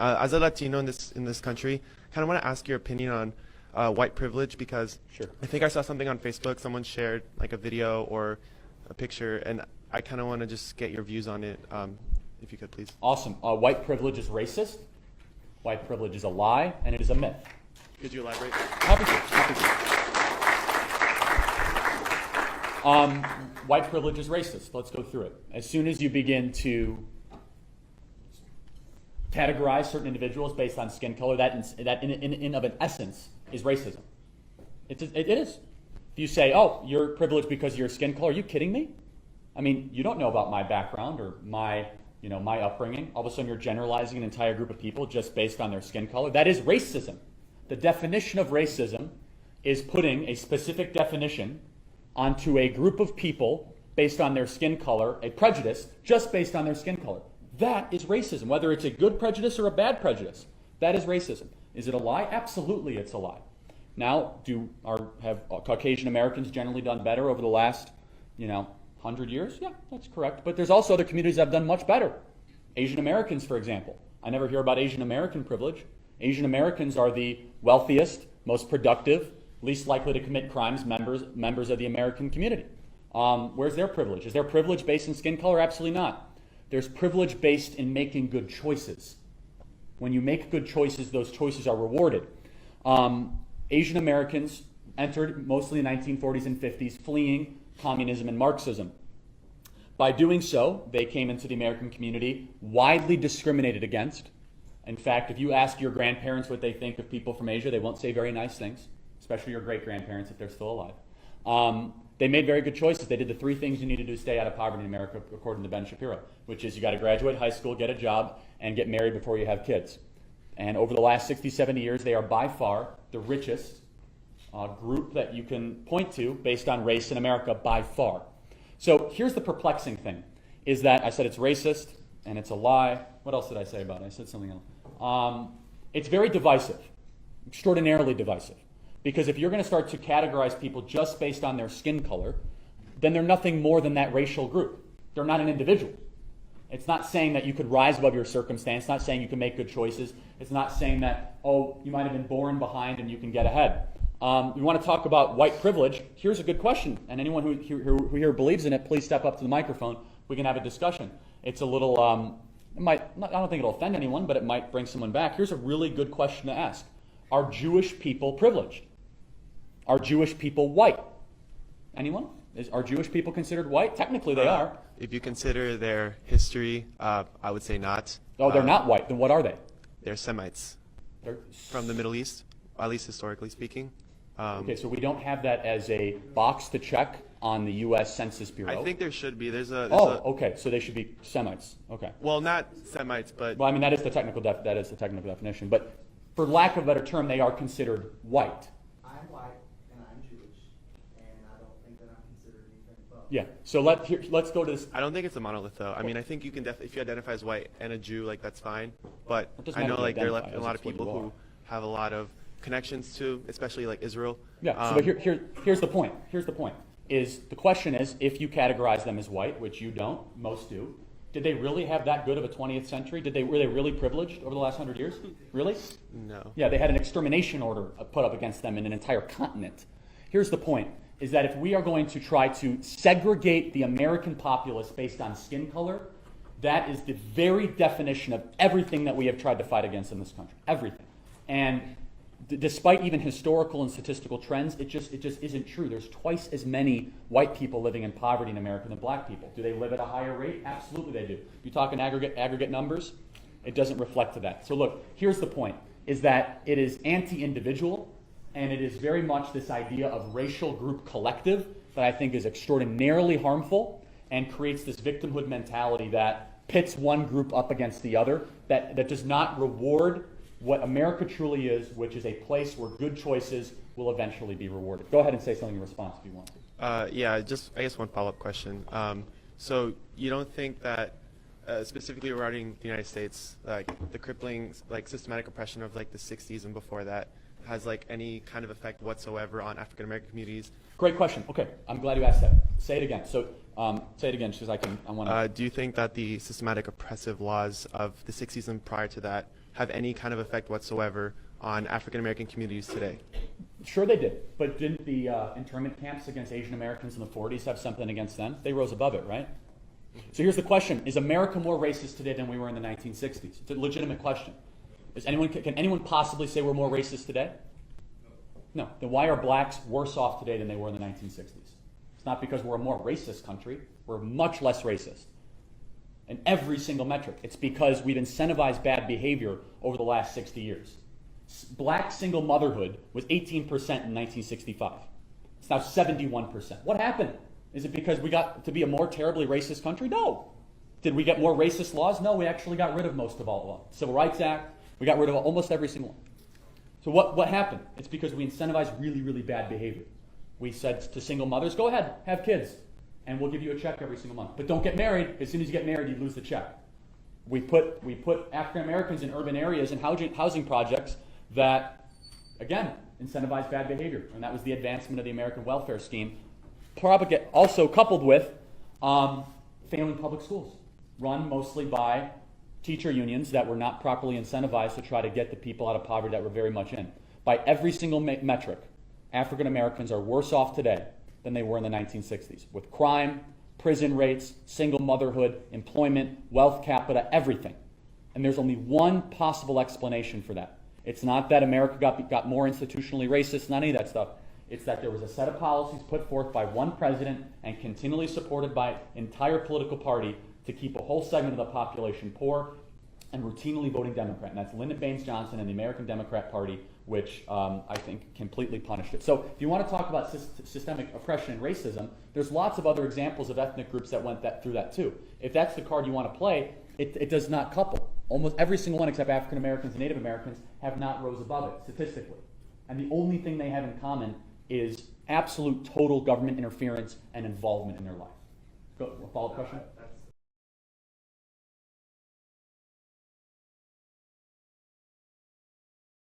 As a Latino in this country, kind of want to ask your opinion on white privilege, because Sure. I think I saw something on Facebook. Someone shared like a video or a picture, and I kind of want to just get your views on it, if you could, please. Awesome. White privilege is racist. White privilege is a lie, and it is a myth. Could you elaborate? Happy to. White privilege is racist. Let's go through it. As soon as you begin to categorize certain individuals based on skin color, that in of an essence is racism. It is. If you say, oh, you're privileged because of your skin color, are you kidding me? I mean, you don't know about my background or my upbringing. All of a sudden you're generalizing an entire group of people just based on their skin color. That is racism. The definition of racism is putting a specific definition onto a group of people based on their skin color, a prejudice just based on their skin color. That is racism, whether it's a good prejudice or a bad prejudice. That is racism. Is it a lie? Absolutely it's a lie. Now, have Caucasian Americans generally done better over the last, 100 years? Yeah, that's correct. But there's also other communities that have done much better. Asian Americans, for example. I never hear about Asian American privilege. Asian Americans are the wealthiest, most productive, least likely to commit crimes members of the American community. Where's their privilege? Is their privilege based in skin color? Absolutely not. There's privilege based in making good choices. When you make good choices, those choices are rewarded. Asian Americans entered mostly in the 1940s and 50s fleeing communism and Marxism. By doing so, they came into the American community widely discriminated against. In fact, if you ask your grandparents what they think of people from Asia, they won't say very nice things, especially your great-grandparents if they're still alive. They made very good choices. They did the three things you need to do to stay out of poverty in America, according to Ben Shapiro, which is you got to graduate high school, get a job, and get married before you have kids. And over the last 60, 70 years, they are by far the richest group that you can point to based on race in America, by far. So here's the perplexing thing, is that I said it's racist and it's a lie. What else did I say about it? I said something else. It's very divisive, extraordinarily divisive. Because if you're going to start to categorize people just based on their skin color, then they're nothing more than that racial group. They're not an individual. It's not saying that you could rise above your circumstance. It's not saying you can make good choices. It's not saying that, oh, you might have been born behind and you can get ahead. You want to talk about white privilege? Here's a good question. And anyone who here believes in it, please step up to the microphone. We can have a discussion. It's a little, I don't think it'll offend anyone, but it might bring someone back. Here's a really good question to ask. Are Jewish people privileged? Are Jewish people white? Anyone? Are Jewish people considered white? Technically they are. If you consider their history, I would say not. Oh, they're not white. Then what are they? They're Semites. They're from the Middle East, at least historically speaking. Okay, so we don't have that as a box to check on the U.S. Census Bureau. I think there should be. Okay, so they should be Semites. Okay. Well, not Semites, but well, I mean that is the technical definition. But for lack of a better term, they are considered white. I'm white and I'm Jewish, and I don't think that I'm considered anything but. Yeah. So let's go to this. I don't think it's a monolith, though. I mean, I think you can if you identify as white and a Jew, like that's fine. But I know like there are a lot of people who have a lot of connections to, especially like Israel. Yeah. So here's the point. Here's the point. The question is, if you categorize them as white, which you don't, most do, did they really have that good of a 20th century? Were they really privileged over the last 100 years? Really? No. Yeah, they had an extermination order put up against them in an entire continent. Here's the point, is that if we are going to try to segregate the American populace based on skin color, that is the very definition of everything that we have tried to fight against in this country. Everything. And despite even historical and statistical trends, it just isn't true. There's twice as many white people living in poverty in America than black people. Do they live at a higher rate? Absolutely they do. You talk in aggregate numbers, it doesn't reflect to that. So look, here's the point, is that it is anti-individual, and it is very much this idea of racial group collective that I think is extraordinarily harmful and creates this victimhood mentality that pits one group up against the other, that does not reward what America truly is, which is a place where good choices will eventually be rewarded. Go ahead and say something in response if you want to. Yeah, I guess one follow-up question. So you don't think that, specifically regarding the United States, like the crippling, like systematic oppression of like the 60s and before that, has like any kind of effect whatsoever on African American communities? Great question. Okay, I'm glad you asked that. Say it again. So say it again, because I want to. Do you think that the systematic oppressive laws of the 60s and prior to that have any kind of effect whatsoever on African American communities today? Sure they did, but didn't the internment camps against Asian Americans in the 40s have something against them? They rose above it, right? So here's the question. Is America more racist today than we were in the 1960s? It's a legitimate question. Can anyone possibly say we're more racist today? No. Then why are blacks worse off today than they were in the 1960s? It's not because we're a more racist country. We're much less racist in every single metric. It's because we've incentivized bad behavior over the last 60 years. Black single motherhood was 18% in 1965. It's now 71%. What happened? Is it because we got to be a more terribly racist country? No. Did we get more racist laws? No, we actually got rid of most of all the laws. Civil Rights Act, we got rid of almost every single one. So what happened? It's because we incentivized really, really bad behavior. We said to single mothers, go ahead, have kids, and we'll give you a check every single month. But don't get married. As soon as you get married, you lose the check. We put African Americans in urban areas and housing projects that, again, incentivize bad behavior. And that was the advancement of the American welfare scheme. Also coupled with failing public schools, run mostly by teacher unions that were not properly incentivized to try to get the people out of poverty that were very much in. By every single metric, African Americans are worse off today than they were in the 1960s, with crime, prison rates, single motherhood, employment, wealth capita, everything. And there's only one possible explanation for that. It's not that America got more institutionally racist, not any of that stuff. It's that there was a set of policies put forth by one president and continually supported by entire political party to keep a whole segment of the population poor and routinely voting Democrat. And that's Lyndon Baines Johnson and the American Democrat Party, which I think completely punished it. So if you want to talk about systemic oppression and racism, there's lots of other examples of ethnic groups that went through that too. If that's the card you want to play, it does not couple. Almost every single one except African Americans and Native Americans have not rose above it statistically. And the only thing they have in common is absolute total government interference and involvement in their life. Go, follow-up question? That's